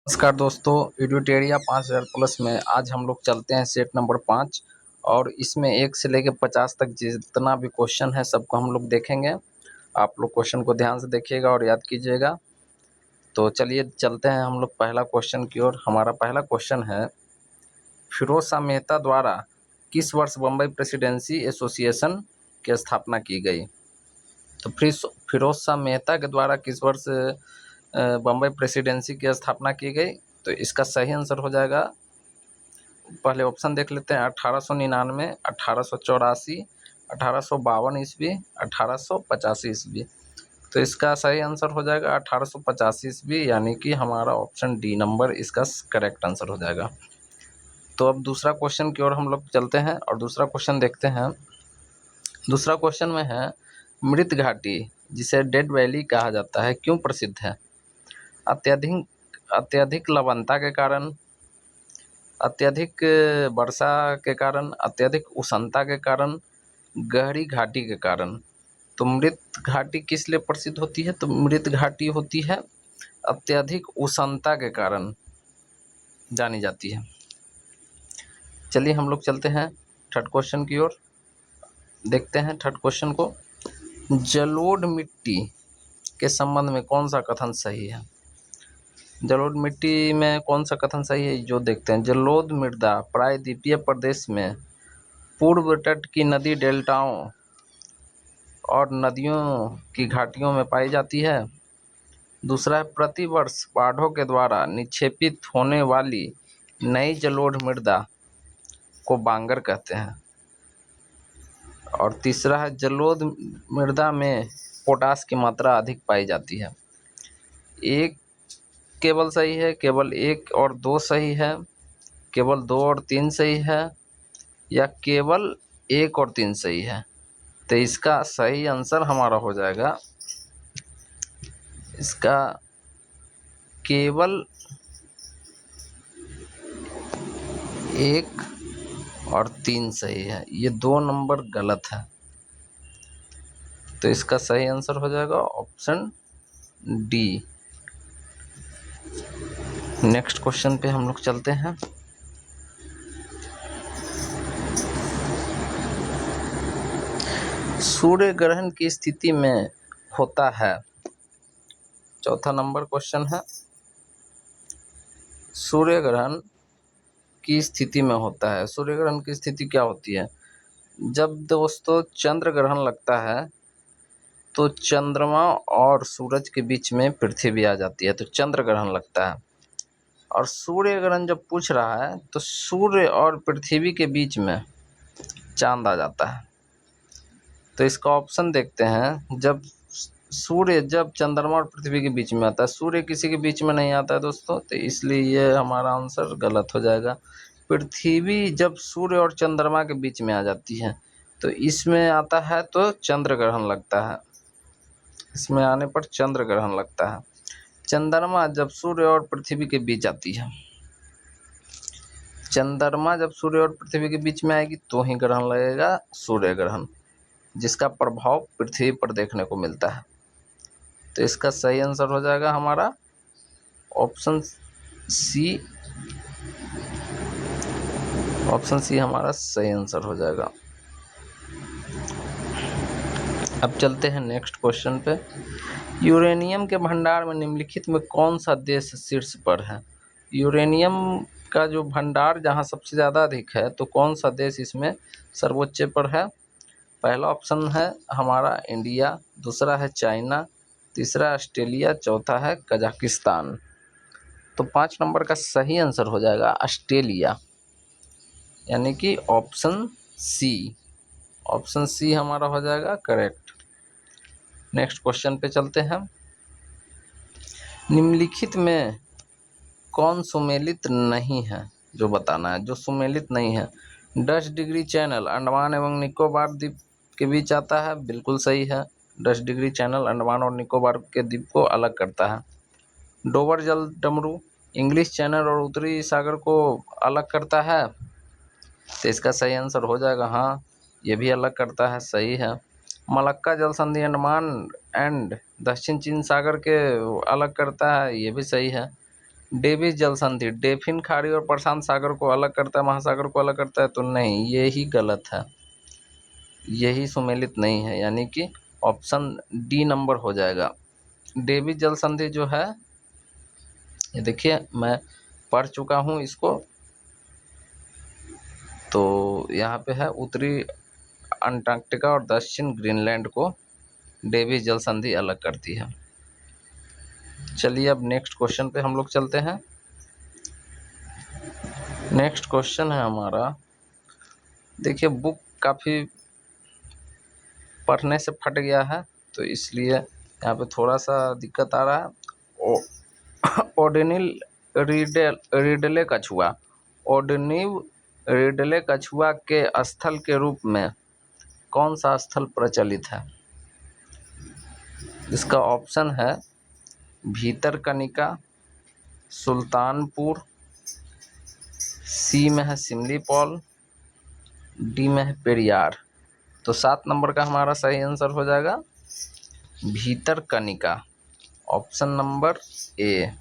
नमस्कार दोस्तों, एडुटेरिया 5000 प्लस में आज हम लोग चलते हैं सेट नंबर 5 और इसमें 1 से लेकर 50 तक जितना भी क्वेश्चन है सबको हम लोग देखेंगे। आप लोग क्वेश्चन को ध्यान से देखिएगा और याद कीजिएगा। तो चलिए चलते हैं हम लोग पहला क्वेश्चन की ओर। हमारा पहला क्वेश्चन है, फिरोज शाह मेहता द्वारा किस वर्ष बम्बई प्रेसिडेंसी एसोसिएशन की स्थापना की गई? तो फिरोज शाह मेहता के द्वारा किस वर्ष बम्बई प्रेसिडेंसी की स्थापना की गई? तो इसका सही आंसर हो जाएगा, पहले ऑप्शन देख लेते हैं, 1899, 1884, 1852 ईस्वी, 1885 ईस्वी। तो इसका सही आंसर हो जाएगा 1885 ईस्वी, यानी कि हमारा ऑप्शन डी नंबर इसका करेक्ट आंसर हो जाएगा। तो अब दूसरा क्वेश्चन की ओर हम लोग चलते हैं और दूसरा क्वेश्चन देखते हैं। दूसरा क्वेश्चन में है, मृत घाटी जिसे डेड वैली कहा जाता है क्यों प्रसिद्ध है? अत्यधिक लवणता के कारण, अत्यधिक वर्षा के कारण, अत्यधिक उष्णता के कारण, गहरी घाटी के कारण। तो मृत घाटी किस लिए प्रसिद्ध होती है? तो मृत घाटी होती है अत्यधिक उष्णता के कारण जानी जाती है। चलिए हम लोग चलते हैं थर्ड क्वेश्चन की ओर, देखते हैं थर्ड क्वेश्चन को। जलोढ़ मिट्टी के संबंध में कौन सा कथन सही है? जलोढ़ मिट्टी में कौन सा कथन सही है, जो देखते हैं। जलोढ़ मृदा प्रायद्वीपीय प्रदेश में पूर्व तट की नदी डेल्टाओं और नदियों की घाटियों में पाई जाती है। दूसरा है, प्रतिवर्ष बाढ़ों के द्वारा निक्षेपित होने वाली नई जलोढ़ मृदा को बांगर कहते हैं। और तीसरा है, जलोढ़ मृदा में पोटास की मात्रा अधिक पाई जाती है। एक केवल सही है, केवल 1 और 2 सही है, केवल 2 और 3 सही है, या केवल 1 और 3 सही है? तो इसका सही आंसर हमारा हो जाएगा, इसका केवल 1 और 3 सही है, ये 2 नंबर गलत है। तो इसका सही आंसर हो जाएगा ऑप्शन डी। नेक्स्ट क्वेश्चन पे हम लोग चलते हैं। सूर्य ग्रहण की स्थिति में होता है, चौथा नंबर क्वेश्चन है, सूर्य ग्रहण की स्थिति में होता है। सूर्य ग्रहण की स्थिति क्या होती है? जब दोस्तों चंद्र ग्रहण लगता है तो चंद्रमा और सूरज के बीच में पृथ्वी आ जाती है, तो चंद्र ग्रहण लगता है। और सूर्य ग्रहण जब पूछ रहा है तो सूर्य और पृथ्वी के बीच में चांद आ जाता है। तो इसका ऑप्शन देखते हैं, जब चंद्रमा और पृथ्वी के बीच में आता है, सूर्य किसी के बीच में नहीं आता है दोस्तों, तो इसलिए ये हमारा आंसर गलत हो जाएगा। पृथ्वी जब सूर्य और चंद्रमा के बीच में आ जाती है तो इसमें आता है तो चंद्र ग्रहण लगता है, इसमें आने पर चंद्र ग्रहण लगता है। चंद्रमा जब सूर्य और पृथ्वी के बीच आती है, चंद्रमा जब सूर्य और पृथ्वी के बीच में आएगी तो ही ग्रहण लगेगा, सूर्य ग्रहण, जिसका प्रभाव पृथ्वी पर देखने को मिलता है। तो इसका सही आंसर हो जाएगा हमारा ऑप्शन सी। ऑप्शन सी हमारा सही आंसर हो जाएगा। अब चलते हैं नेक्स्ट क्वेश्चन पे। यूरेनियम के भंडार में निम्नलिखित में कौन सा देश शीर्ष पर है? यूरेनियम का जो भंडार जहां सबसे ज़्यादा अधिक है, तो कौन सा देश इसमें सर्वोच्च पर है? पहला ऑप्शन है हमारा इंडिया, दूसरा है चाइना, तीसरा ऑस्ट्रेलिया, चौथा है कजाकिस्तान। तो 5 नंबर का सही आंसर हो जाएगा ऑस्ट्रेलिया, यानी कि ऑप्शन सी। ऑप्शन सी हमारा हो जाएगा करेक्ट। नेक्स्ट क्वेश्चन पे चलते हैं। निम्नलिखित में कौन सुमेलित नहीं है, जो बताना है, जो सुमेलित नहीं है। 10 डिग्री चैनल अंडमान एवं निकोबार द्वीप के बीच आता है, बिल्कुल सही है। 10 डिग्री चैनल अंडमान और निकोबार के द्वीप को अलग करता है। डोबर जल डमरू इंग्लिश चैनल और उत्तरी सागर को अलग करता है, तो इसका सही आंसर हो जाएगा हाँ, ये भी अलग करता है, सही है। मलक्का जल संधि अंडमान एंड दक्षिण चीन सागर के अलग करता है, ये भी सही है। डेविस जल संधि डेफिन खाड़ी और प्रशांत सागर को अलग करता है, महासागर को अलग करता है, तो नहीं, ये ही गलत है, यही सुमेलित नहीं है, यानी कि ऑप्शन डी नंबर हो जाएगा। डेविस जल संधि जो है, ये देखिए मैं पढ़ चुका हूँ इसको, तो यहाँ पे है उत्तरी अंटार्कटिका और दक्षिण ग्रीनलैंड को डेविस जल संधि अलग करती है। चलिए अब नेक्स्ट क्वेश्चन पे हम लोग चलते हैं। नेक्स्ट क्वेश्चन है हमारा, देखिए बुक काफ़ी पढ़ने से फट गया है, तो इसलिए यहाँ पे थोड़ा सा दिक्कत आ रहा है। ओडेनिल रिडले कछुआ, ओडेनिव रिडले कछुआ के स्थल के रूप में कौन सा स्थल प्रचलित है? इसका ऑप्शन है भीतरकनिका, सुल्तानपुर, सी में है सिमलीपाल, डी में है पेरियार। तो 7 नंबर का हमारा सही आंसर हो जाएगा Bhitarkanika, option number A,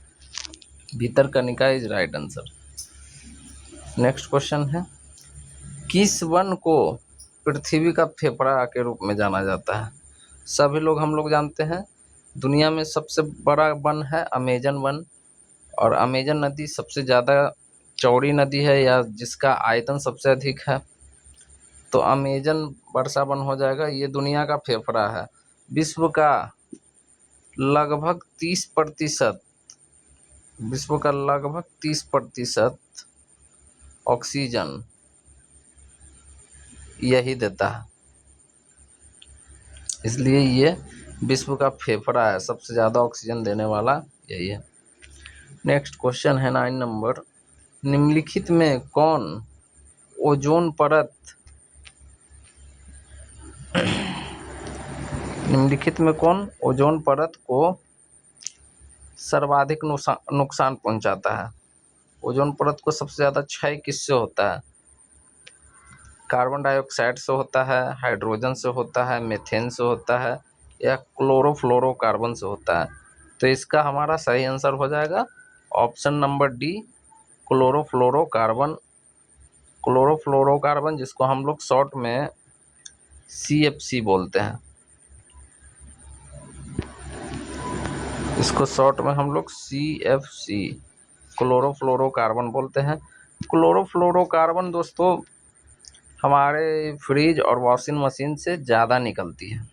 Bhitarkanika is right answer. Next question है, किस वन को पृथ्वी का फेफड़ा के रूप में जाना जाता है? सभी लोग हम लोग जानते हैं दुनिया में सबसे बड़ा वन है अमेजन वन, और अमेजन नदी सबसे ज़्यादा चौड़ी नदी है या जिसका आयतन सबसे अधिक है, तो अमेजन वर्षा वन हो जाएगा। ये दुनिया का फेफड़ा है, विश्व का लगभग 30%, विश्व का लगभग 30% ऑक्सीजन यही देता है, इसलिए ये विश्व का फेफड़ा है, सबसे ज़्यादा ऑक्सीजन देने वाला यही है। नेक्स्ट क्वेश्चन है 9 नंबर, निम्नलिखित में कौन ओजोन परत निम्नलिखित में कौन ओजोन परत को सर्वाधिक नुकसान पहुंचाता है? ओजोन परत को सबसे ज़्यादा क्षय किससे होता है? कार्बन डाइऑक्साइड से होता है, हाइड्रोजन से होता है, मीथेन से होता है, या क्लोरोफ्लोरोकार्बन से होता है? तो इसका हमारा सही आंसर हो जाएगा option number D, chlorofluorocarbon. Chlorofluorocarbon जिसको हम लोग शॉर्ट में CFC बोलते हैं, इसको शॉर्ट में हम लोग CFC क्लोरोफ्लोरोकार्बन बोलते हैं। क्लोरोफ्लोरोकार्बन दोस्तों हमारे फ्रिज और वॉशिंग मशीन से ज़्यादा निकलती है,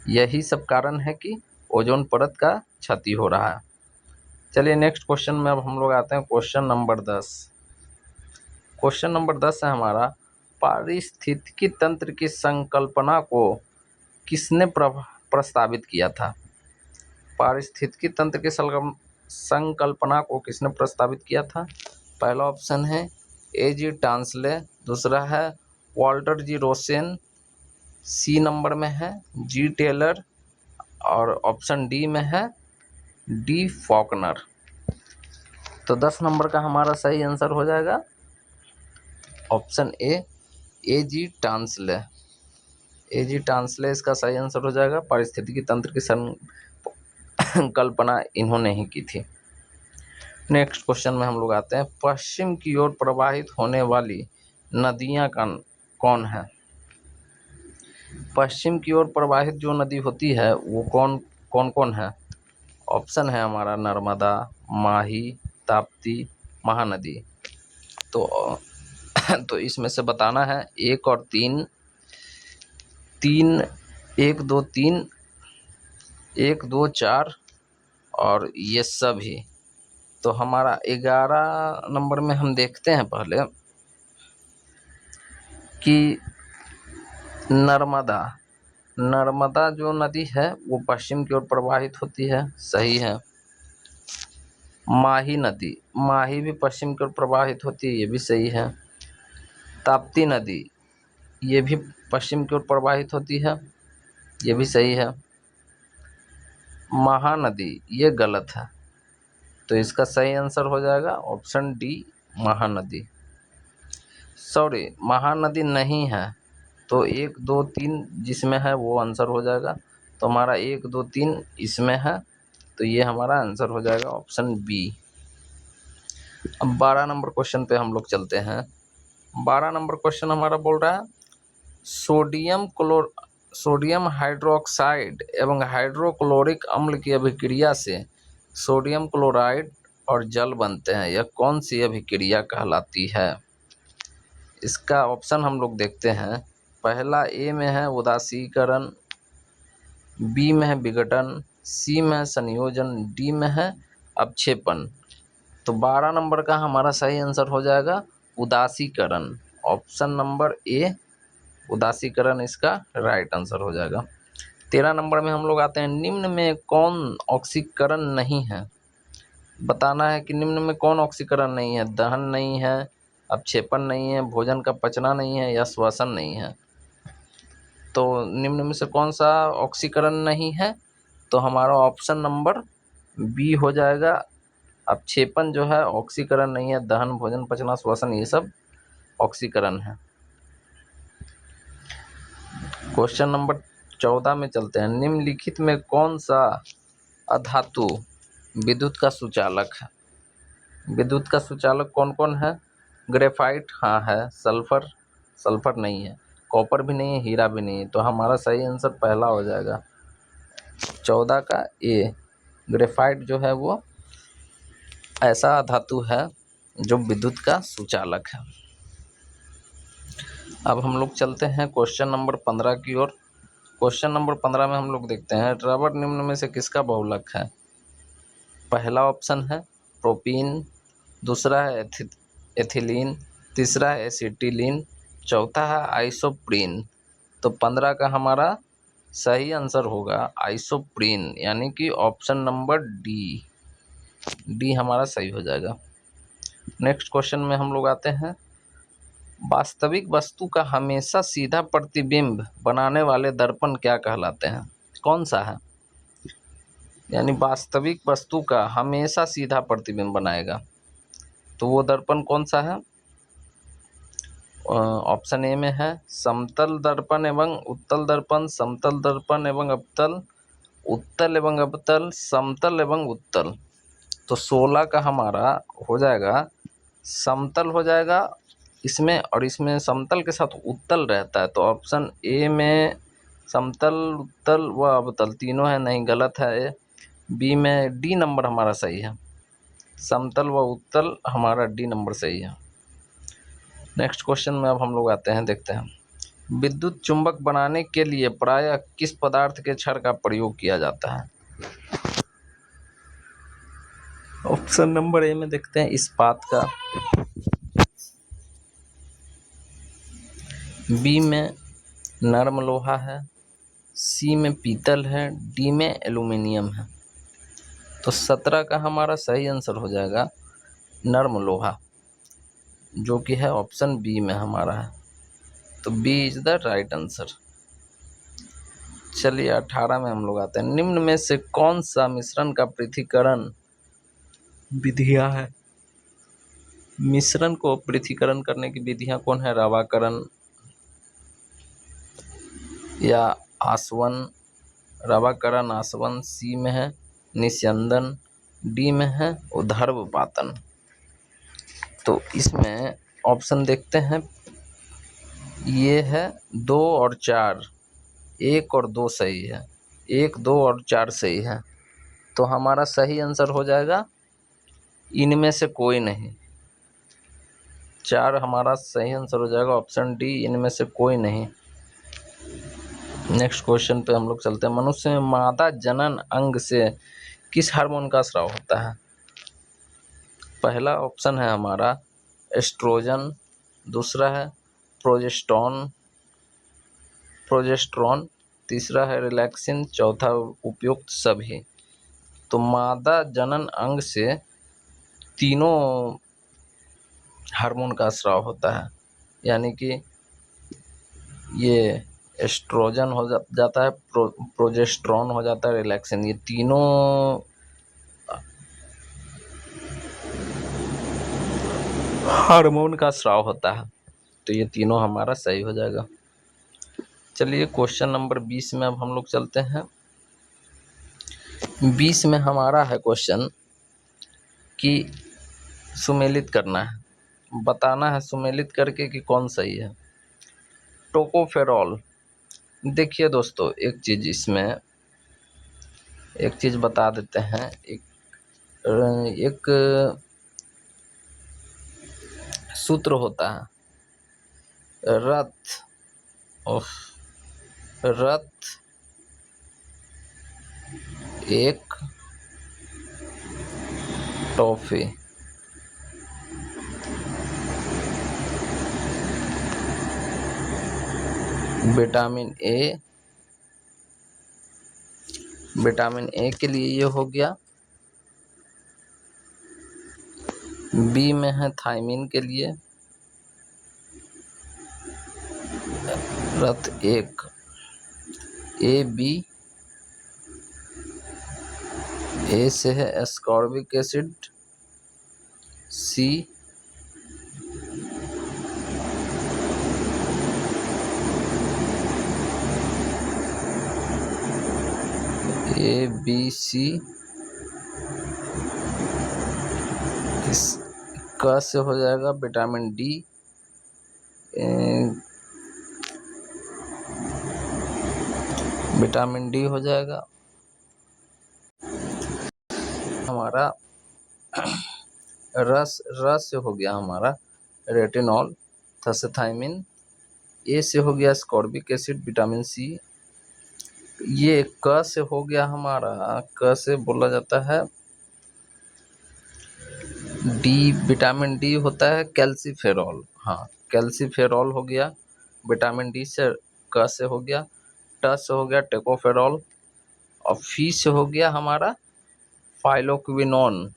यही सब कारण है कि ओजोन परत का क्षति हो रहा है। चलिए नेक्स्ट क्वेश्चन में अब हम लोग आते हैं क्वेश्चन नंबर 10। क्वेश्चन नंबर 10 है हमारा, पारिस्थितिकी तंत्र की संकल्पना को किसने प्रस्तावित किया था? पारिस्थितिकी तंत्र की संकल्पना को किसने प्रस्तावित किया था? पहला ऑप्शन है A.G. टांसले, दूसरा है Walter G Rosen, C number में है G. टेलर, और ऑप्शन डी में है D. फॉकनर। तो 10 नंबर का हमारा सही आंसर हो जाएगा option A, A.G. Tansley. A.G. Tansley इसका सही आंसर हो जाएगा। पारिस्थितिकी तंत्र की संकल्पना इन्होंने ही की थी। नेक्स्ट क्वेश्चन में हम लोग आते हैं, पश्चिम की ओर प्रवाहित होने वाली नदियां कौन है? पश्चिम की ओर प्रवाहित जो नदी होती है वो कौन कौन है? ऑप्शन है हमारा नर्मदा, माही, ताप्ती, महानदी। तो इसमें से बताना है 1 और 3, 1 2 3, 1 2 4 और ये सभी। तो हमारा 11 नंबर में हम देखते हैं पहले कि नर्मदा जो नदी है वो पश्चिम की ओर प्रवाहित होती है, सही है। माही भी पश्चिम की ओर प्रवाहित होती है, ये भी सही है। ताप्ती नदी ये भी पश्चिम की ओर प्रवाहित होती है, ये भी सही है। महानदी ये गलत है, तो इसका सही आंसर हो जाएगा option D, Mahanadi. Sorry, Mahanadi नहीं है, तो 1 2 3 जिसमें है वो आंसर हो जाएगा। तो हमारा 1 2 3 इसमें है, तो ये हमारा आंसर हो जाएगा ऑप्शन बी। अब 12 नंबर क्वेश्चन पे हम लोग चलते हैं। 12 नंबर क्वेश्चन हमारा बोल रहा है सोडियम हाइड्रोक्साइड एवं हाइड्रोक्लोरिक अम्ल की अभिक्रिया से सोडियम क्लोराइड और जल बनते हैं, यह कौन सी अभिक्रिया कहलाती है? इसका ऑप्शन हम लोग देखते हैं। पहला ए में है उदासीकरण, बी में है विघटन, सी में है संयोजन, डी में है अपक्षेपण। तो 12 नंबर का हमारा सही आंसर हो जाएगा उदासीकरण। ऑप्शन नंबर ए उदासीकरण इसका राइट आंसर हो जाएगा। 13 नंबर में हम लोग आते हैं, निम्न में कौन ऑक्सीकरण नहीं है? बताना है कि निम्न में कौन ऑक्सीकरण नहीं है। दहन नहीं है, अपक्षेपण नहीं है, भोजन का पचना नहीं है या श्वसन नहीं है। तो निम्न में से कौन सा ऑक्सीकरण नहीं है? तो हमारा ऑप्शन नंबर बी हो जाएगा। अपक्षेपण जो है ऑक्सीकरण नहीं है, दहन, भोजन, पचना, श्वसन ये सब ऑक्सीकरण है। क्वेश्चन नंबर 14 में चलते हैं। निम्नलिखित में कौन सा अधातु विद्युत का सुचालक है? विद्युत का सुचालक कौन कौन है? ग्रेफाइट हाँ है, सल्फर नहीं है, कॉपर भी नहीं है, हीरा भी नहीं है। तो हमारा सही आंसर पहला हो जाएगा 14 का ए। ग्रेफाइट जो है वो ऐसा धातु है जो विद्युत का सुचालक है। अब हम लोग चलते हैं क्वेश्चन नंबर 15 की ओर। क्वेश्चन नंबर 15 में हम लोग देखते हैं रबर निम्न में से किसका बहुलक है? पहला ऑप्शन है प्रोपीन, दूसरा है एथिलीन, तीसरा है एसिटिलीन, चौथा है आइसोप्रीन। तो 15 का हमारा सही आंसर होगा आइसोप्रीन, यानी कि ऑप्शन नंबर डी हमारा सही हो जाएगा। नेक्स्ट क्वेश्चन में हम लोग आते हैं, वास्तविक वस्तु का हमेशा सीधा प्रतिबिंब बनाने वाले दर्पण क्या कहलाते हैं? कौन सा है? यानी वास्तविक वस्तु का हमेशा सीधा प्रतिबिंब बनाएगा, तो वो दर्पण कौन सा है? ऑप्शन ए में है समतल दर्पण एवं उत्तल दर्पण, समतल दर्पण एवं अवतल, उत्तल एवं अवतल, समतल एवं उत्तल। तो 16 का हमारा हो जाएगा समतल हो जाएगा इसमें, और इसमें समतल के साथ उत्तल रहता है। तो ऑप्शन ए में समतल, उत्तल व अवतल तीनों है, नहीं गलत है। बी में डी नंबर हमारा सही है, समतल व उत्तल हमारा डी नंबर सही है। नेक्स्ट क्वेश्चन में अब हम लोग आते हैं, देखते हैं विद्युत चुंबक बनाने के लिए प्रायः किस पदार्थ के क्षार का प्रयोग किया जाता है? ऑप्शन नंबर ए में देखते हैं इस्पात का, बी में नर्म लोहा है, सी में पीतल है, डी में एल्यूमिनियम है। तो 17 का हमारा सही आंसर हो जाएगा नर्म लोहा, जो कि है ऑप्शन बी में हमारा है। तो B is the right answer. चलिए 18 में हम लोग आते हैं, निम्न में से कौन सा मिश्रण का पृथक्करण विधियां है? मिश्रण को पृथक्करण करने की विधियां कौन है? रवाकरण या आसवन, रवाकरण आसवन, सी में है निस्यंदन, डी में है ऊर्ध्वपातन। तो इसमें ऑप्शन देखते हैं, ये है 2 और 4, 1 और 2 सही है, 1, 2 और 4 सही है। तो हमारा सही आंसर हो जाएगा इनमें से कोई नहीं, 4 हमारा सही आंसर हो जाएगा ऑप्शन डी, इनमें से कोई नहीं। नेक्स्ट क्वेश्चन पे हम लोग चलते हैं, मनुष्य में मादा जनन अंग से किस हार्मोन का स्राव होता है? पहला ऑप्शन है हमारा एस्ट्रोजन, दूसरा है प्रोजेस्टेरॉन, तीसरा है रिलैक्सिन, चौथा उपयुक्त सभी। तो मादा जनन अंग से तीनों हार्मोन का स्राव होता है, यानी कि ये एस्ट्रोजन हो जाता है, प्रोजेस्टेरॉन हो जाता है, रिलैक्सिन, ये तीनों हार्मोन का स्राव होता है। तो ये तीनों हमारा सही हो जाएगा। चलिए क्वेश्चन नंबर 20 में अब हम लोग चलते हैं, 20 में हमारा है क्वेश्चन कि सुमेलित करना है, बताना है सुमेलित करके कि कौन सही है। टोकोफेरॉल, देखिए दोस्तों एक चीज़ बता देते हैं। एक सूत्र होता है, रथ एक टॉफी। विटामिन ए के लिए ये हो गया, बी में है थायमिन के लिए, रथ एक ए बी, ए से है ascorbic acid, C A B C, इस क से हो जाएगा विटामिन डी, विटामिन डी हो जाएगा हमारा। रस से हो गया हमारा रेटिनॉल, थ से थायमिन, ए से हो गया स्कॉर्बिक एसिड, विटामिन सी। ये क से हो गया हमारा, क से बोला जाता है डी, विटामिन डी होता है कैल्सीफेरॉल। हाँ, कैल्सीफेरॉल हो गया विटामिन डी से, क से हो गया। ट से हो गया टेकोफेरॉल, और फी से हो गया हमारा फाइलोक्विनोन।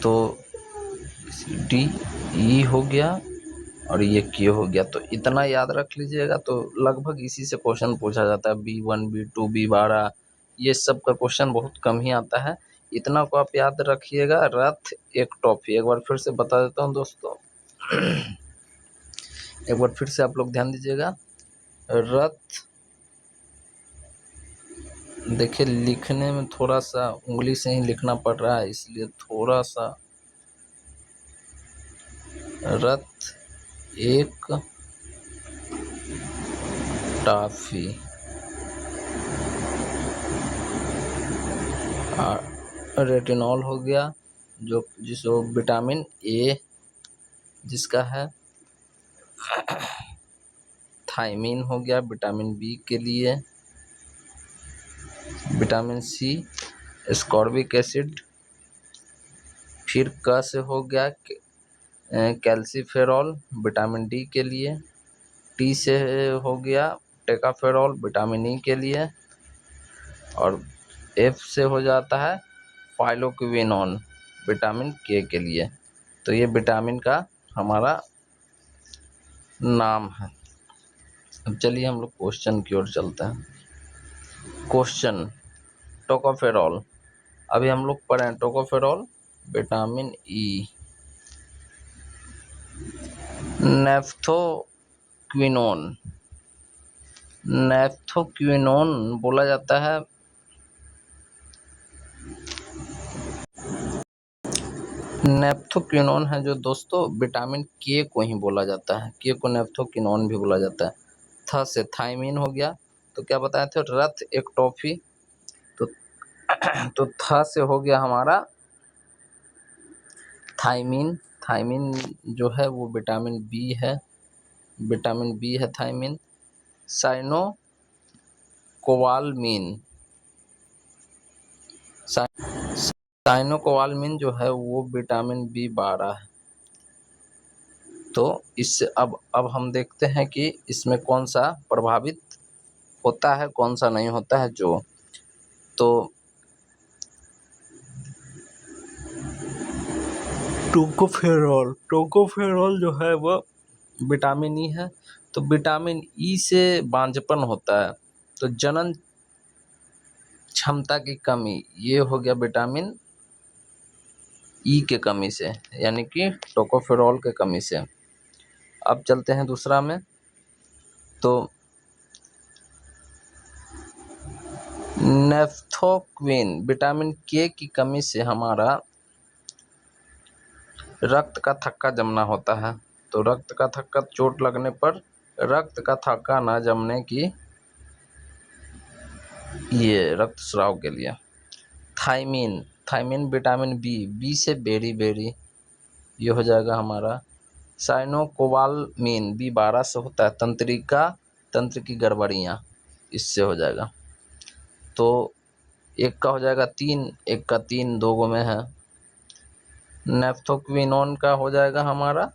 तो डी ई हो गया और ये क्यू हो गया। तो इतना याद रख लीजिएगा, तो लगभग इसी से क्वेश्चन पूछा जाता है। B1 B2 B12 ये सब का क्वेश्चन बहुत कम ही आता है। इतना को आप याद रखिएगा। रथ एक टॉफी, एक बार फिर से बता देता हूँ दोस्तों, एक बार फिर से आप लोग ध्यान दीजिएगा। रथ, देखिए लिखने में थोड़ा सा उंगली से ही लिखना पड़ रहा है, इसलिए थोड़ा सा। रथ एक टॉफी, रेटिनॉल हो गया जिसको विटामिन ए जिसका है, थायमिन हो गया विटामिन बी के लिए, विटामिन सी एस्कॉर्बिक एसिड, फिर क से हो गया कैल्सीफेरॉल विटामिन डी के लिए, टी से हो गया टेकाफेरॉल विटामिन ई के लिए, और एफ से हो जाता है फाइलोक्विनोन विटामिन के लिए। तो ये विटामिन का हमारा नाम है। अब चलिए हम लोग क्वेश्चन की ओर चलते हैं। क्वेश्चन, टोकोफेरॉल, अभी हम लोग पढ़े हैं टोकोफेरॉल विटामिन ई। नेफ्थोक्विनोन बोला जाता है, नेफ्थोक्विनोन है जो दोस्तों विटामिन के को ही बोला जाता है, के को नेफ्थोक्विनोन भी बोला जाता है। थ से थायमिन हो गया, तो क्या बताए थे, रथ एक टॉफी। तो थ से हो गया हमारा थायमिन, थायमिन जो है वो विटामिन बी है, विटामिन बी है थायमिन। साइनोकोबालामिन, साइनोकोबालामिन जो है वो विटामिन B12 है। तो इससे अब हम देखते हैं कि इसमें कौन सा प्रभावित होता है, कौन सा नहीं होता है। तो टोकोफेरॉल जो है वो विटामिन ई है। तो विटामिन ई से बांझपन होता है, तो जनन क्षमता की कमी, ये हो गया विटामिन ई के कमी से, यानी कि टोकोफेरॉल के कमी से। अब चलते हैं दूसरा में। तो नेफ्थोक्विन, विटामिन के की कमी से हमारा रक्त का थक्का जमना होता है। तो रक्त का थक्का, चोट लगने पर रक्त का थक्का ना जमने की, ये रक्तस्राव के लिए। थायमीन, थायमीन विटामिन बी से बेरी, ये हो जाएगा हमारा। साइनोकोबालामीन B12 से होता है तंत्र की गड़बड़ियाँ, इससे हो जाएगा। तो एक का हो जाएगा 3, एक का 3, 2 गो में है। नेफ्थोक्विनोन का हो जाएगा हमारा,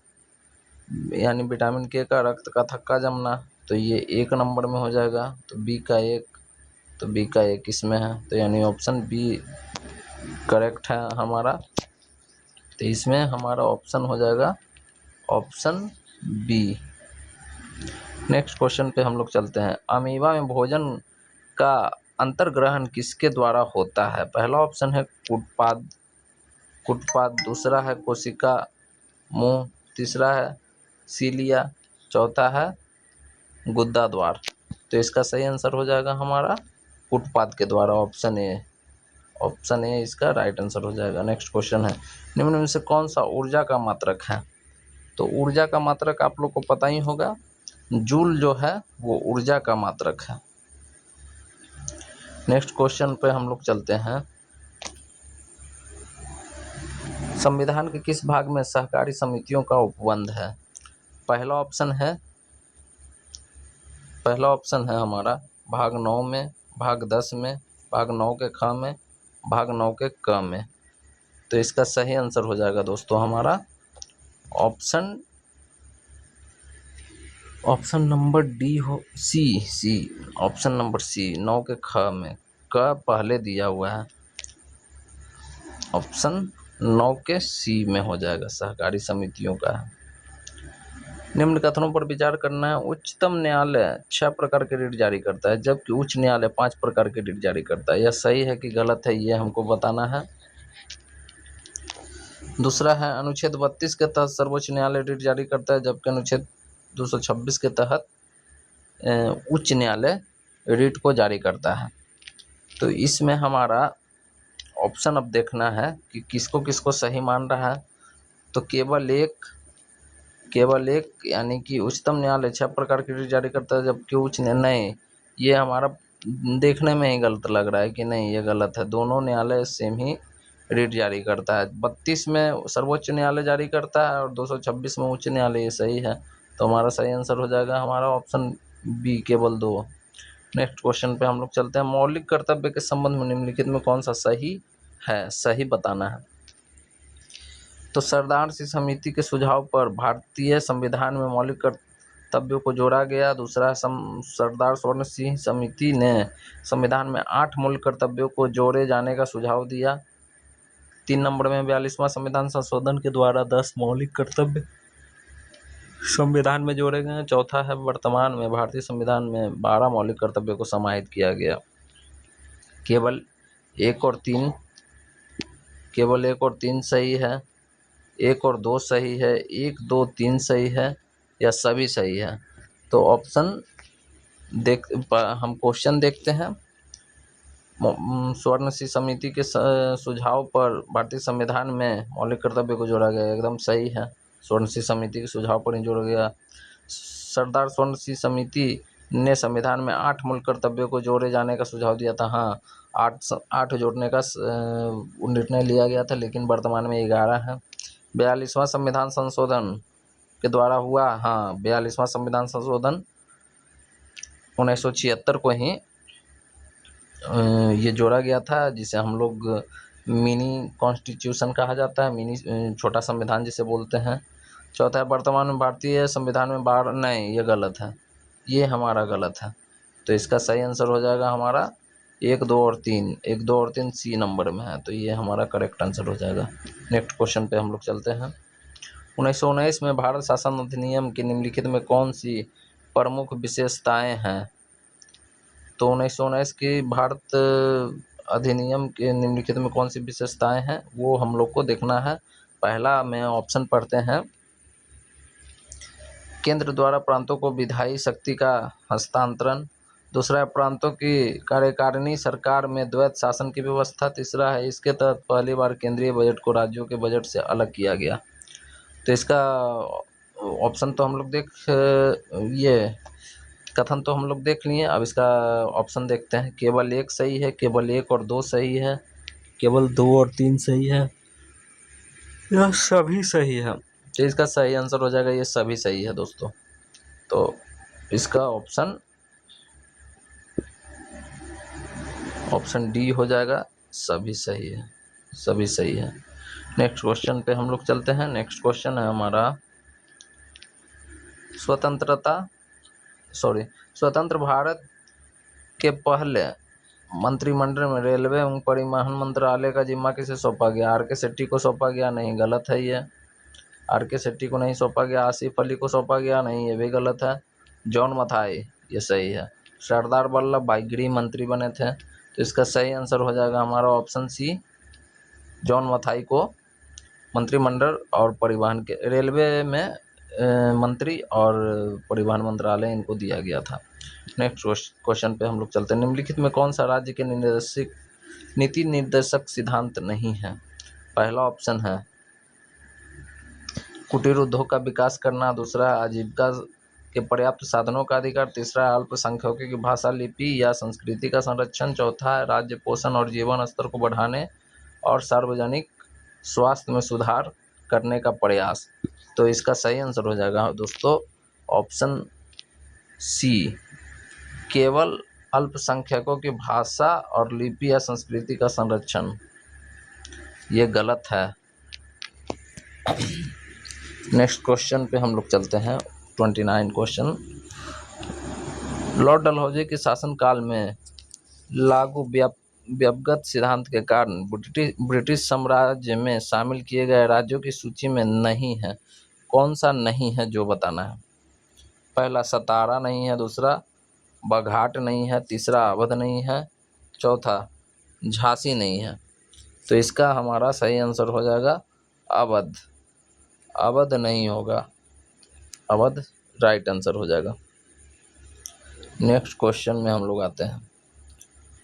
यानी विटामिन के का रक्त का थक्का जमना, तो ये 1 नंबर में हो जाएगा। तो बी का 1, तो बी का 1 इसमें है, तो यानी ऑप्शन बी करेक्ट है हमारा। तो इसमें हमारा ऑप्शन हो जाएगा ऑप्शन बी। नेक्स्ट क्वेश्चन पे हम लोग चलते हैं। अमीबा में भोजन का अंतर्ग्रहण किसके द्वारा होता है? पहला ऑप्शन है कुटपाद, दूसरा है कोशिका मुंह, तीसरा है सीलिया, चौथा है गुद्दा द्वार। तो इसका सही आंसर हो जाएगा हमारा कुटपाद के द्वारा, ऑप्शन ए इसका राइट आंसर हो जाएगा। नेक्स्ट क्वेश्चन है, निम्न में से कौन सा ऊर्जा का मात्रक है? तो ऊर्जा का मात्रक आप लोग को पता ही होगा, जूल जो है वो ऊर्जा का मात्रक है। नेक्स्ट क्वेश्चन पे हम लोग चलते हैं। संविधान के किस भाग में सहकारी समितियों का उपबंध है? पहला ऑप्शन है हमारा भाग 9 में, भाग 10 में, भाग 9 के ख में, भाग 9 के क में। तो इसका सही आंसर हो जाएगा दोस्तों हमारा ऑप्शन नंबर डी हो, सी, ऑप्शन नंबर सी, 9 के ख में, क पहले दिया हुआ है, ऑप्शन 9 के सी में हो जाएगा, सहकारी समितियों का है। निम्न कथनों पर विचार करना है। उच्चतम न्यायालय 6 प्रकार के रिट जारी करता है, जबकि उच्च न्यायालय 5 प्रकार के रिट जारी करता है। यह सही है कि गलत है, ये हमको बताना है। दूसरा है, अनुच्छेद 32 के तहत सर्वोच्च न्यायालय रिट जारी करता है, जबकि अनुच्छेद 226 के तहत उच्च न्यायालय रिट को जारी करता है। तो इसमें हमारा ऑप्शन अब देखना है कि किसको किसको सही मान रहा है। तो केवल एक यानी कि उच्चतम न्यायालय 6 प्रकार की रिट जारी करता है, जबकि उच्च न्यायालय, ये हमारा देखने में ही गलत लग रहा है कि नहीं, ये गलत है। दोनों न्यायालय सेम ही रिट जारी करता है। 32 में सर्वोच्च न्यायालय जारी करता है और 226 में उच्च न्यायालय, ये सही है। तो हमारा सही आंसर हो जाएगा हमारा ऑप्शन बी, केवल 2। नेक्स्ट क्वेश्चन पे हम लोग चलते हैं। मौलिक कर्तव्य के संबंध में निम्नलिखित में कौन सा सही है? सही बताना है। तो सरदार सिंह समिति के सुझाव पर भारतीय संविधान में मौलिक कर्तव्यों को जोड़ा गया। दूसरा, सरदार स्वर्ण सिंह समिति ने संविधान में 8 मूल कर्तव्यों को जोड़े जाने का सुझाव दिया। 3 नंबर में 42वां संविधान संशोधन के द्वारा 10 मौलिक कर्तव्य संविधान में जोड़े गए। चौथा है, वर्तमान में भारतीय संविधान में 12 मौलिक कर्तव्यों को समाहित किया गया। केवल 1 और 3 सही है, 1 और 2 सही है, 1, 2, 3 सही है, या सभी सही है। तो ऑप्शन हम क्वेश्चन देखते हैं। स्वर्ण सिंह समिति के सुझाव पर भारतीय संविधान में मौलिक कर्तव्य को जोड़ा गया, एकदम सही है। स्वर्ण सिंह समिति के सुझाव पर ही जोड़ा गया। सरदार स्वर्ण सिंह समिति ने संविधान में 8 मूल कर्तव्यों को जोड़े जाने का सुझाव दिया था। हाँ, 8 जोड़ने का निर्णय लिया गया था, लेकिन वर्तमान में 11 है। 42वां संविधान संशोधन के द्वारा हुआ। हाँ, 42वां संविधान संशोधन 1976 को ही ये जोड़ा गया था, जिसे हम लोग मिनी कॉन्स्टिट्यूशन कहा जाता है, मिनी छोटा संविधान जिसे बोलते हैं। चौथा है, वर्तमान में भारतीय संविधान में 12, नहीं, ये गलत है, ये हमारा गलत है। तो इसका सही आंसर हो जाएगा हमारा 1, 2 और 3 सी नंबर में है, तो ये हमारा करेक्ट आंसर हो जाएगा। नेक्स्ट क्वेश्चन पे हम लोग चलते हैं। 1919 में भारत शासन अधिनियम की निम्नलिखित में कौन सी प्रमुख विशेषताएं हैं? तो 1919 की भारत अधिनियम के निम्नलिखित में कौन सी विशेषताएं हैं, वो हम लोग को देखना है। पहला में ऑप्शन पढ़ते हैं। केंद्र द्वारा प्रांतों को विधायी शक्ति का हस्तांतरण। दूसरा है प्रांतों की कार्यकारिणी सरकार में द्वैत शासन की व्यवस्था। तीसरा है इसके तहत पहली बार केंद्रीय बजट को राज्यों के बजट से अलग किया गया। तो इसका ऑप्शन तो हम लोग ये कथन तो हम लोग देख लिए। अब इसका ऑप्शन देखते हैं। केवल एक सही है, केवल एक और दो सही है, केवल 2 और 3 सही है, यह सभी सही है। तो इसका सही आंसर हो जाएगा ये सभी सही है दोस्तों। तो इसका ऑप्शन डी हो जाएगा, सभी सही है, सभी सही है। नेक्स्ट क्वेश्चन पे हम लोग चलते हैं। नेक्स्ट क्वेश्चन है हमारा स्वतंत्र भारत के पहले मंत्रिमंडल में रेलवे एवं परिवहन मंत्रालय का जिम्मा किसे सौंपा गया? आर के शेट्टी को सौंपा गया? नहीं, गलत है ये। आर के शेट्टी को नहीं सौंपा गया। आसिफ अली को सौंपा गया? नहीं, ये भी गलत है। जॉन मथाई, ये सही है। सरदार वल्लभ भाई गृह मंत्री बने थे। तो इसका सही आंसर हो जाएगा हमारा ऑप्शन सी, जॉन मथाई को मंत्रिमंडल और परिवहन के रेलवे में मंत्री और परिवहन मंत्रालय इनको दिया गया था। नेक्स्ट क्वेश्चन पे हम लोग चलते हैं। निम्नलिखित में कौन सा राज्य के नीति निर्देशक सिद्धांत नहीं है? पहला ऑप्शन है कुटीर उद्योग का विकास करना। दूसरा आजीविका के पर्याप्त साधनों का अधिकार। तीसरा अल्पसंख्यकों की भाषा, लिपि या संस्कृति का संरक्षण। चौथा है राज्य पोषण और जीवन स्तर को बढ़ाने और सार्वजनिक स्वास्थ्य में सुधार करने का प्रयास। तो इसका सही आंसर हो जाएगा दोस्तों ऑप्शन सी, केवल अल्पसंख्यकों की भाषा और लिपि या संस्कृति का संरक्षण। ये गलत है। नेक्स्ट क्वेश्चन पे हम लोग चलते हैं। 29 क्वेश्चन। लॉर्ड डलहौजी के शासनकाल में लागू व्यवगत सिद्धांत के कारण ब्रिटिश साम्राज्य में शामिल किए गए राज्यों की सूची में नहीं है। कौन सा नहीं है जो बताना है? पहला सतारा नहीं है, दूसरा बघाट नहीं है, तीसरा अवध नहीं है, चौथा झांसी नहीं है। तो इसका हमारा सही आंसर हो जाएगा अवध। अवध नहीं होगा, अवध राइट आंसर हो जाएगा। नेक्स्ट क्वेश्चन में हम लोग आते हैं।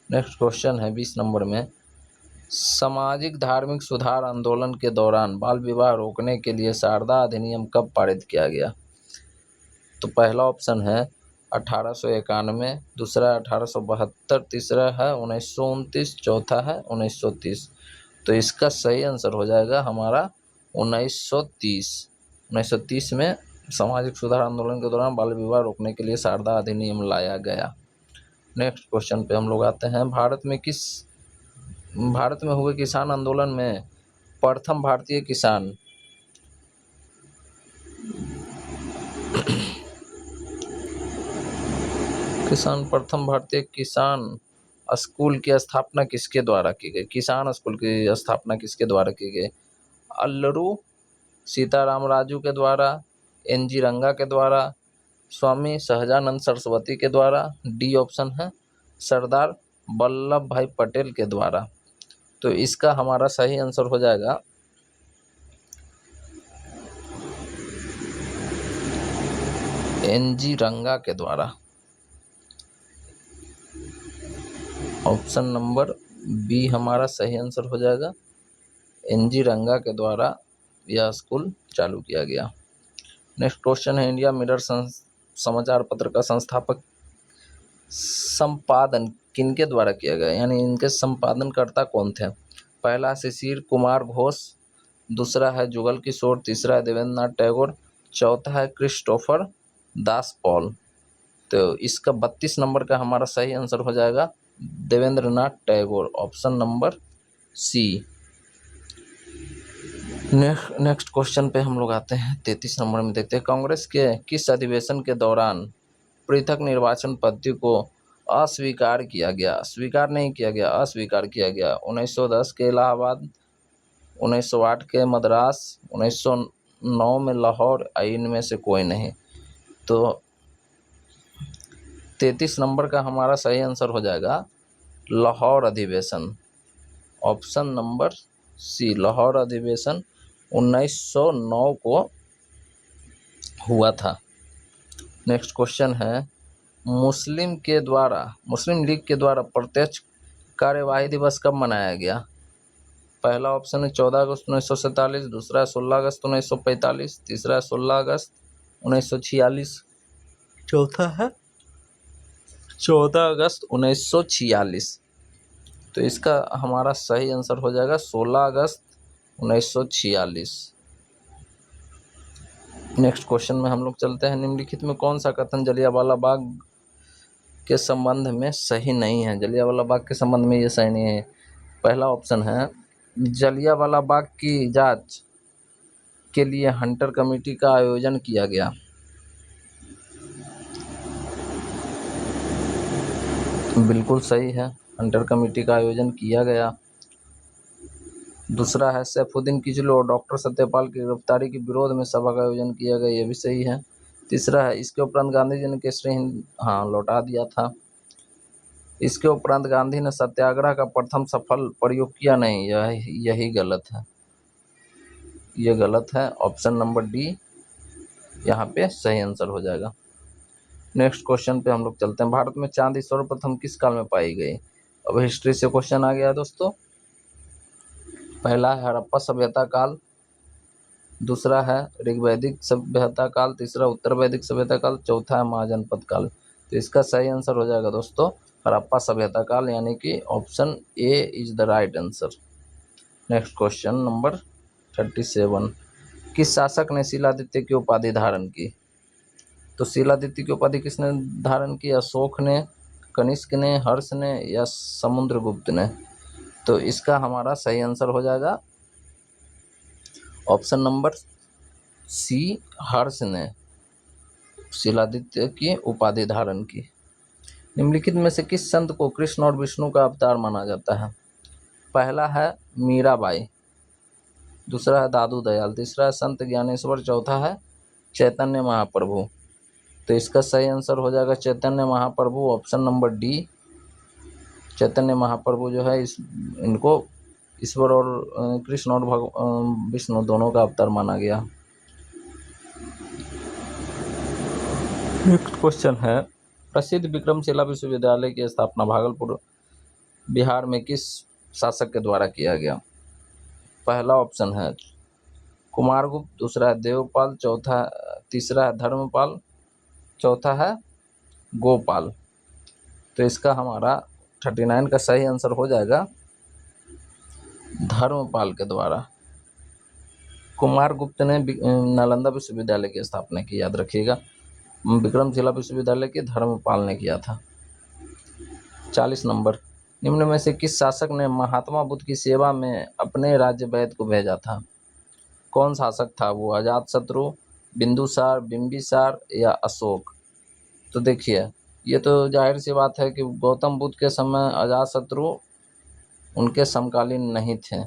नेक्स्ट क्वेश्चन है 20 नंबर में, सामाजिक धार्मिक सुधार आंदोलन के दौरान बाल विवाह रोकने के लिए शारदा अधिनियम कब पारित किया गया? तो पहला ऑप्शन है 1891, दूसरा 1872, तीसरा है 1929, चौथा है 1930। तो इसका सही आंसर हो जाएगा हमारा 1930। 1930 में सामाजिक सुधार आंदोलन के दौरान बाल विवाह रोकने के लिए शारदा अधिनियम लाया गया। नेक्स्ट क्वेश्चन पे हम लोग आते हैं। भारत में हुए किसान आंदोलन में प्रथम भारतीय किसान स्कूल की स्थापना किसके द्वारा की गई? किसान स्कूल की स्थापना किसके द्वारा की गई? अल्लूरी सीताराम राजू के द्वारा, एन.जी. रंगा के द्वारा, स्वामी सहजानंद सरस्वती के द्वारा, डी ऑप्शन है सरदार वल्लभ भाई पटेल के द्वारा। तो इसका हमारा सही आंसर हो जाएगा एन.जी. रंगा के द्वारा। ऑप्शन नंबर बी हमारा सही आंसर हो जाएगा, एन.जी. रंगा के द्वारा यह स्कूल चालू किया गया। नेक्स्ट क्वेश्चन है, इंडिया मिरर समाचार पत्र का संपादन किनके द्वारा किया गया, यानी इनके संपादनकर्ता कौन थे? पहला शिशिर कुमार घोष, दूसरा है जुगल किशोर, तीसरा है देवेंद्र नाथ टैगोर, चौथा है क्रिस्टोफर दास पॉल। तो इसका 32 नंबर का हमारा सही आंसर हो जाएगा Devendra Nath Tagore, option number C. Next question पे हम लोग आते हैं। 33 नंबर में देखते हैं, कांग्रेस के किस अधिवेशन के दौरान पृथक निर्वाचन पद्धति को अस्वीकार किया गया? स्वीकार नहीं किया गया, अस्वीकार किया गया। 1910 के इलाहाबाद, 1908 के मद्रास, 1909 में लाहौर, इनमें से कोई नहीं। तो 33 नंबर का हमारा सही आंसर हो जाएगा लाहौर अधिवेशन, ऑप्शन नंबर सी। लाहौर अधिवेशन 1909 को हुआ था। नेक्स्ट क्वेश्चन है, मुस्लिम लीग के द्वारा प्रत्यक्ष कार्यवाही दिवस कब मनाया गया? पहला ऑप्शन है 14 अगस्त 1947, दूसरा है 16 अगस्त 1945, तीसरा है 16 अगस्त 1946, चौथा है 14 अगस्त 1946। तो इसका हमारा सही आंसर हो जाएगा 16 अगस्त 1946। नेक्स्ट क्वेश्चन में हम लोग चलते हैं। निम्नलिखित में कौन सा कथन जलियांवाला बाग के संबंध में सही नहीं है? जलियांवाला बाग के संबंध में ये सही नहीं है। पहला ऑप्शन है जलियांवाला बाग की जांच के लिए हंटर कमेटी का आयोजन किया गया। बिल्कुल सही है, हंटर कमेटी का आयोजन किया गया। दूसरा है सैफुद्दीन किचलू और डॉक्टर सत्यपाल की गिरफ्तारी के विरोध में सभा का आयोजन किया गया, ये भी सही है। तीसरा है इसके उपरांत गांधी जी ने केसरी हिंद लौटा दिया था। इसके उपरांत गांधी ने सत्याग्रह का प्रथम सफल प्रयोग किया नहीं, यही गलत है, ये गलत है। ऑप्शन नंबर डी यहाँ पे सही आंसर हो जाएगा। नेक्स्ट क्वेश्चन पे हम लोग चलते हैं। भारत में चांदी सर्वप्रथम किस काल में पाई गई? अब हिस्ट्री से क्वेश्चन आ गया दोस्तों। पहला है हड़प्पा सभ्यता काल, दूसरा है ऋग्वैदिक सभ्यता काल, तीसरा उत्तर वैदिक सभ्यता काल, चौथा है महाजनपद काल। तो इसका सही आंसर हो जाएगा दोस्तों हड़प्पा सभ्यता काल, यानी कि option A is the right answer. Next question number 37। किस शासक ने शिलादित्य की उपाधि धारण की? तो शिलादित्य की उपाधि किसने धारण की? अशोक ने, कनिष्क ने, हर्ष ने या समुद्रगुप्त ने? तो इसका हमारा सही आंसर हो जाएगा ऑप्शन नंबर सी, हर्ष ने शिलादित्य की उपाधि धारण की। निम्नलिखित में से किस संत को कृष्ण और विष्णु का अवतार माना जाता है? पहला है मीराबाई, दूसरा है दादू दयाल, तीसरा है संत ज्ञानेश्वर, चौथा है चैतन्य महाप्रभु। तो इसका सही आंसर हो जाएगा Chaitanya Mahaprabhu, option number D. Chaitanya Mahaprabhu जो है इनको ईश्वर और कृष्ण और विष्णु दोनों का अवतार माना गया। नेक्स्ट क्वेश्चन है प्रसिद्ध विक्रमशिला विश्वविद्यालय की स्थापना भागलपुर बिहार में किस शासक के द्वारा किया गया? पहला ऑप्शन है कुमारगुप्त, दूसरा है देवपाल, तीसरा है धर्मपाल, चौथा है गोपाल। तो इसका हमारा 39 का सही आंसर हो जाएगा धर्मपाल के द्वारा। कुमारगुप्त ने नालंदा विश्वविद्यालय की स्थापना की, याद रखिएगा। विक्रमशिला विश्वविद्यालय की धर्मपाल ने किया था। 40 नंबर। निम्न में से किस शासक ने महात्मा बुद्ध की सेवा में अपने राज्य वैद को भेजा था? कौन शासक था वो? अजातशत्रु, बिंदुसार, बिंबिसार या अशोक? तो देखिए ये तो जाहिर सी बात है कि गौतम बुद्ध के समय अजातशत्रु उनके समकालीन नहीं थे,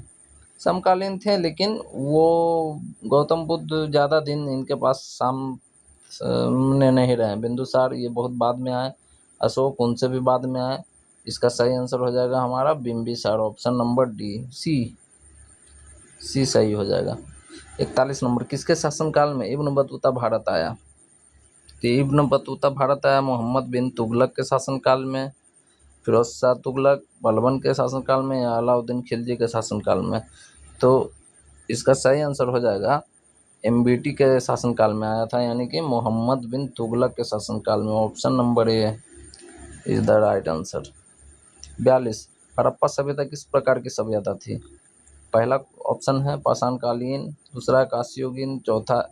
समकालीन थे, लेकिन वो गौतम बुद्ध ज़्यादा दिन इनके पास सामने नहीं रहे। बिंदुसार ये बहुत बाद में आए, अशोक उनसे भी बाद में आए। इसका सही आंसर हो जाएगा हमारा बिंबिसार, ऑप्शन नंबर डी, सी सही हो जाएगा। 41 नंबर। किसके शासनकाल में इब्न बतूता भारत आया? तो इब्न बतूता भारत आया मोहम्मद बिन तुगलक के शासनकाल में, फिरोज शाह तुगलक, बलबन के शासनकाल में या अलाउद्दीन खिलजी के शासनकाल में? तो इसका सही आंसर हो जाएगा एमबीटी के शासनकाल में आया था, यानी कि मोहम्मद बिन तुगलक के शासनकाल में, option number A is the right answer. 42। Harappa सभ्यता किस प्रकार की सभ्यता थी? पहला ऑप्शन है पाषाणकालीन, दूसरा है कांस्ययुगीन,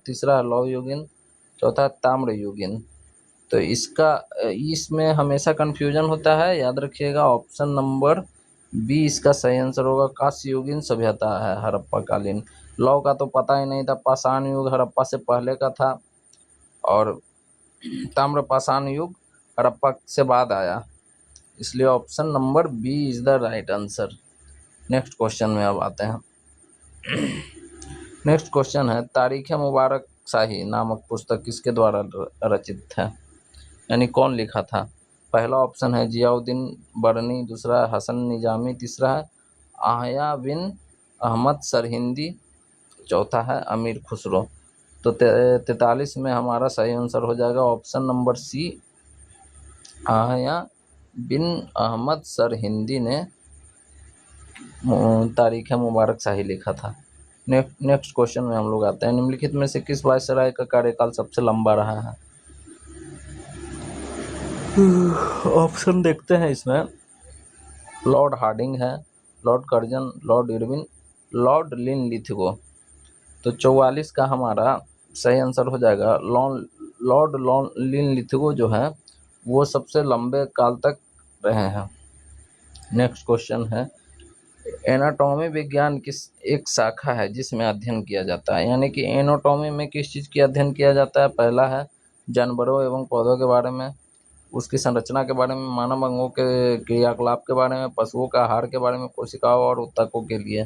तीसरा है लौह युगीन, चौथा है ताम्र युगीन। तो इसमें हमेशा कन्फ्यूजन होता है, याद रखिएगा ऑप्शन नंबर बी इसका सही आंसर होगा। कांस्ययुगीन सभ्यता है हड़प्पा कालीन। लौह का तो पता ही नहीं था, पाषाण युग हड़प्पा से पहले का था और ताम्र पाषाण युग हड़प्पा से बाद आया, इसलिए option number B is the right answer. Next question में अब आते हैं। नेक्स्ट क्वेश्चन है तारीख़ मुबारक शाही नामक पुस्तक किसके द्वारा रचित है, यानी कौन लिखा था? पहला ऑप्शन है जियाउद्दीन बरनी, दूसरा है हसन निजामी, तीसरा है आहया बिन अहमद सरहिंदी, चौथा है अमीर खुसरो। तो 43 में हमारा सही आंसर हो जाएगा ऑप्शन नंबर सी, आया बिन अहमद सरहिंदी ने तारीख मुबारक शाही लिखा था। नेक्स्ट क्वेश्चन में हम लोग आते हैं, निम्नलिखित में से किस वायसराय का कार्यकाल सबसे लंबा रहा है? ऑप्शन देखते हैं इसमें। लॉर्ड हार्डिंग है, Lord Curzon, Lord Irwin, Lord Linlithgow. तो 44 का हमारा सही आंसर हो जाएगा लॉर्ड लिनलिथगो जो है वो सबसे लंबे काल तक रहे हैं। नेक्स्ट क्वेश्चन है, एनाटॉमी विज्ञान किस एक शाखा है जिसमें अध्ययन किया जाता है? यानी कि एनाटॉमी में किस चीज़ की अध्ययन किया जाता है? पहला है जानवरों एवं पौधों के बारे में, उसकी संरचना के बारे में, मानव अंगों के क्रियाकलाप के बारे में, पशुओं का आहार के बारे में, कोशिकाओं और ऊतकों के लिए।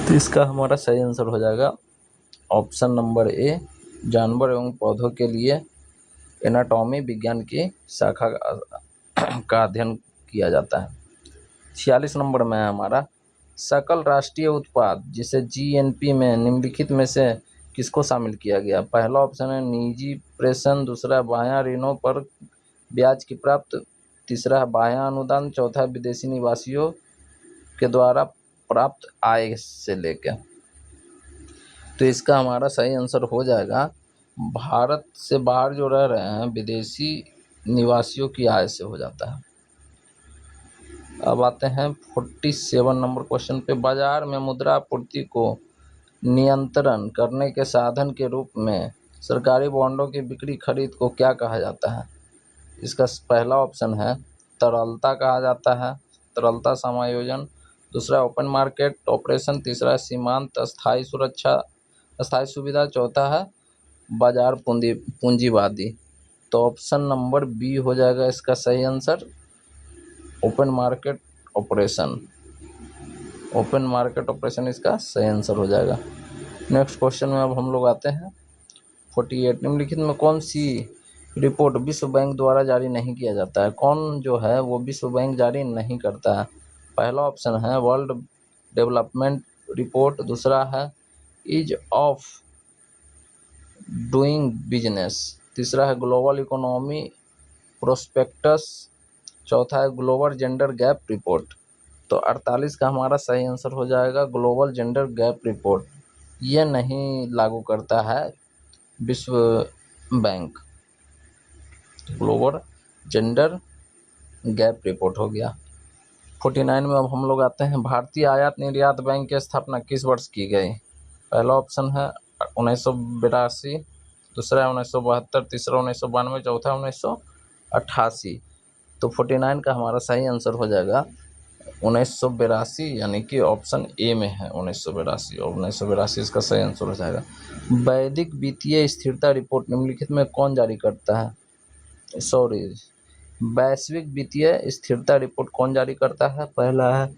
तो इसका हमारा सही आंसर हो जाएगा ऑप्शन नंबर ए, जानवर एवं पौधों के लिए एनाटॉमी विज्ञान की शाखा का अध्ययन किया जाता है। 46 नंबर में है हमारा, सकल राष्ट्रीय उत्पाद जिसे जीएनपी में निम्नलिखित में से किसको शामिल किया गया? पहला ऑप्शन है निजी प्रेषण, दूसरा बाह्य ऋणों पर ब्याज की प्राप्त, तीसरा है बाह्य अनुदान, चौथा विदेशी निवासियों के द्वारा प्राप्त आय से लेकर। तो इसका हमारा सही आंसर हो जाएगा भारत से बाहर जो रह रहे हैं विदेशी निवासियों की आय से हो जाता है। अब आते हैं 47 नंबर क्वेश्चन पे, बाजार में मुद्रा आपूर्ति को नियंत्रण करने के साधन के रूप में सरकारी बॉन्डों की बिक्री खरीद को क्या कहा जाता है? इसका पहला ऑप्शन है तरलता कहा जाता है, तरलता समायोजन, दूसरा ओपन मार्केट ऑपरेशन, तीसरा सीमांत स्थायी सुविधा, चौथा है बाजार पूंजीवादी। तो ऑप्शन नंबर बी हो जाएगा इसका सही answer, open market operation. Open market operation इसका सही आंसर हो जाएगा। नेक्स्ट क्वेश्चन में अब हम लोग आते हैं 48, निम्नलिखित में कौन सी रिपोर्ट विश्व बैंक द्वारा जारी नहीं किया जाता है? कौन जो है वो विश्व बैंक जारी नहीं करता है? पहला ऑप्शन है वर्ल्ड डेवलपमेंट रिपोर्ट, दूसरा है ईज ऑफ डूइंग बिजनेस, तीसरा है ग्लोबल इकोनॉमी प्रोस्पेक्टस, चौथा है ग्लोबल जेंडर गैप रिपोर्ट। तो 48 का हमारा सही आंसर हो जाएगा ग्लोबल जेंडर गैप रिपोर्ट। ये नहीं लागू करता है विश्व bank, global gender gap report हो गया। 49 में अब हम लोग आते हैं, भारतीय आयात निर्यात बैंक की स्थापना किस वर्ष की गई? पहला ऑप्शन है 1982, दूसरा है 1972, तीसरा 1992, चौथा 1988। तो 49 का हमारा सही आंसर हो जाएगा 1982, यानी कि ऑप्शन ए में है 1982, और 1982 इसका सही आंसर हो जाएगा। वैश्विक वित्तीय स्थिरता रिपोर्ट निम्नलिखित में कौन जारी करता है? वैश्विक वित्तीय स्थिरता रिपोर्ट कौन जारी करता है? पहला है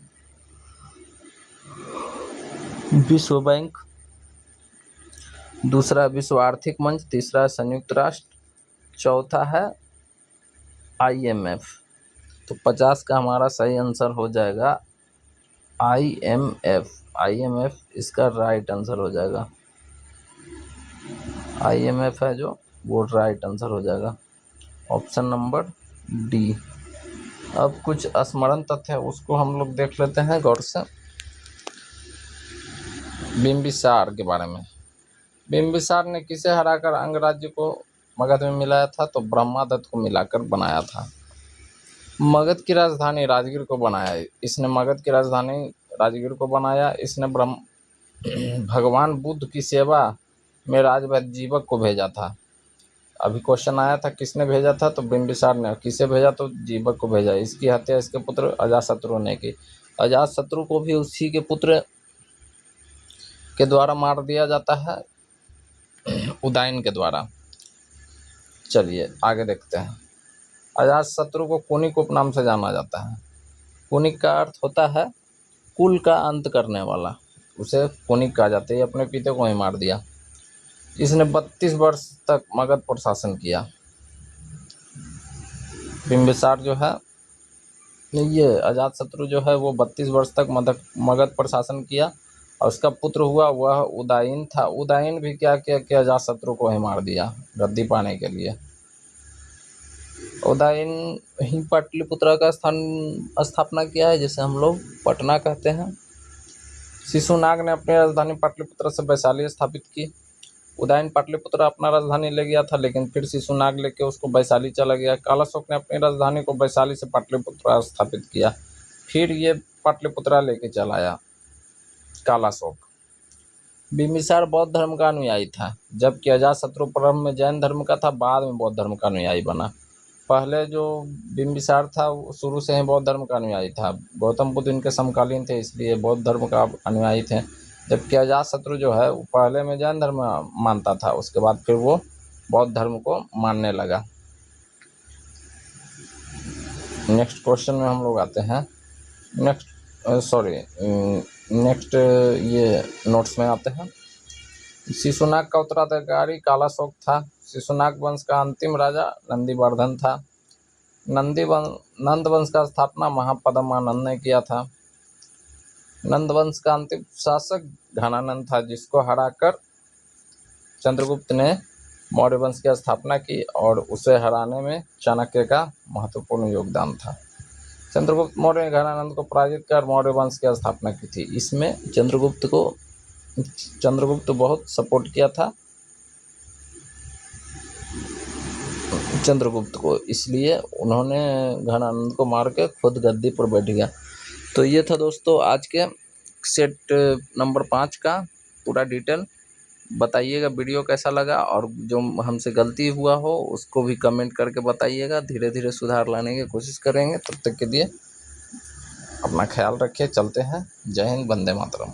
विश्व बैंक, दूसरा विश्व आर्थिक मंच, तीसरा संयुक्त राष्ट्र, चौथा है IMF। तो 50 का हमारा सही आंसर हो जाएगा IMF इसका राइट आंसर हो जाएगा। IMF है जो वो राइट आंसर हो जाएगा, ऑप्शन नंबर डी। अब कुछ स्मरण तथ्य है उसको हम लोग देख लेते हैं गौर से। बिंबिसार के बारे में, बिंबिसार ने किसे हराकर अंगराज्य को मगध में मिलाया था? तो ब्रह्मादत्त को मिलाकर बनाया था। मगध की राजधानी राजगीर को बनाया, इसने मगध की राजधानी राजगीर को बनाया। इसने भगवान बुद्ध की सेवा में राजवैद्य जीवक को भेजा था। अभी क्वेश्चन आया था किसने भेजा था, तो बिंबिसार ने। किसे भेजा? तो जीवक को भेजा। इसकी हत्या इसके पुत्र अजातशत्रु ने की। अजातशत्रु को भी उसी के पुत्र के द्वारा मार दिया जाता है, उदयन के द्वारा। चलिए आगे देखते हैं। अजातशत्रु को कुनिक उपनाम से जाना जाता है। कुनिक का अर्थ होता है कुल का अंत करने वाला, उसे कुनिक कहा जाता है। अपने पिता को ही मार दिया। इसने 32 वर्ष तक मगध पर शासन किया। बिंबिसार जो है, ये अजातशत्रु जो है वो 32 वर्ष तक मगध पर शासन किया और उसका पुत्र हुआ वह उदयन था। उदयन भी क्या किया कि अजातशत्रु को ही मार दिया गद्दी पाने के लिए। उदयन ही पाटलिपुत्र का स्थापना किया है, जिसे हम लोग पटना कहते हैं। शिशुनाग ने अपनी राजधानी पाटलिपुत्र से वैशाली स्थापित की। उदयन पाटलिपुत्र अपना राजधानी ले गया था, लेकिन फिर शिशुनाग लेके उसको वैशाली चला गया। कालाशोक ने अपनी राजधानी को वैशाली से पाटलिपुत्र स्थापित किया, फिर ये पाटलिपुत्र लेके चला आया कालाशोक। बिंबिसार बौद्ध धर्म का अनुयायी था, जबकि अजातशत्रु प्रारंभ में जैन धर्म का था, बाद में बौद्ध धर्म का अनुयायी बना। पहले जो बिंबिसार था वो शुरू से ही बौद्ध धर्म का अनुयायी था। गौतम बुद्ध इनके समकालीन थे, इसलिए बौद्ध धर्म का अनुयायी थे। जबकि अजातशत्रु जो है वो पहले में जैन धर्म मानता था, उसके बाद फिर वो बौद्ध धर्म को मानने लगा। नेक्स्ट क्वेश्चन में हम लोग आते हैं। नेक्स्ट ये नोट्स में आते हैं। शिशुनाग का उत्तराधिकारी कालाशोक था। शिशुनाग वंश का अंतिम राजा नंदीवर्धन था। नंद वंश का स्थापना महापद्मानंद ने किया था। नंद वंश का अंतिम शासक घनानंद था, जिसको हराकर चंद्रगुप्त ने मौर्य वंश की स्थापना की, और उसे हराने में चाणक्य का महत्वपूर्ण योगदान था। चंद्रगुप्त मौर्य ने घनानंद को पराजित कर मौर्य वंश की स्थापना की थी। इसमें चंद्रगुप्त बहुत सपोर्ट किया था चंद्रगुप्त को, इसलिए उन्होंने घनानंद को मार के खुद गद्दी पर बैठ गया। तो ये था दोस्तों आज के सेट नंबर 5 का पूरा डिटेल। बताइएगा वीडियो कैसा लगा, और जो हमसे गलती हुआ हो उसको भी कमेंट करके बताइएगा। धीरे धीरे सुधार लाने की कोशिश करेंगे। तब तक के लिए अपना ख्याल रखिए। चलते हैं। जय हिंद, वंदे मातरम।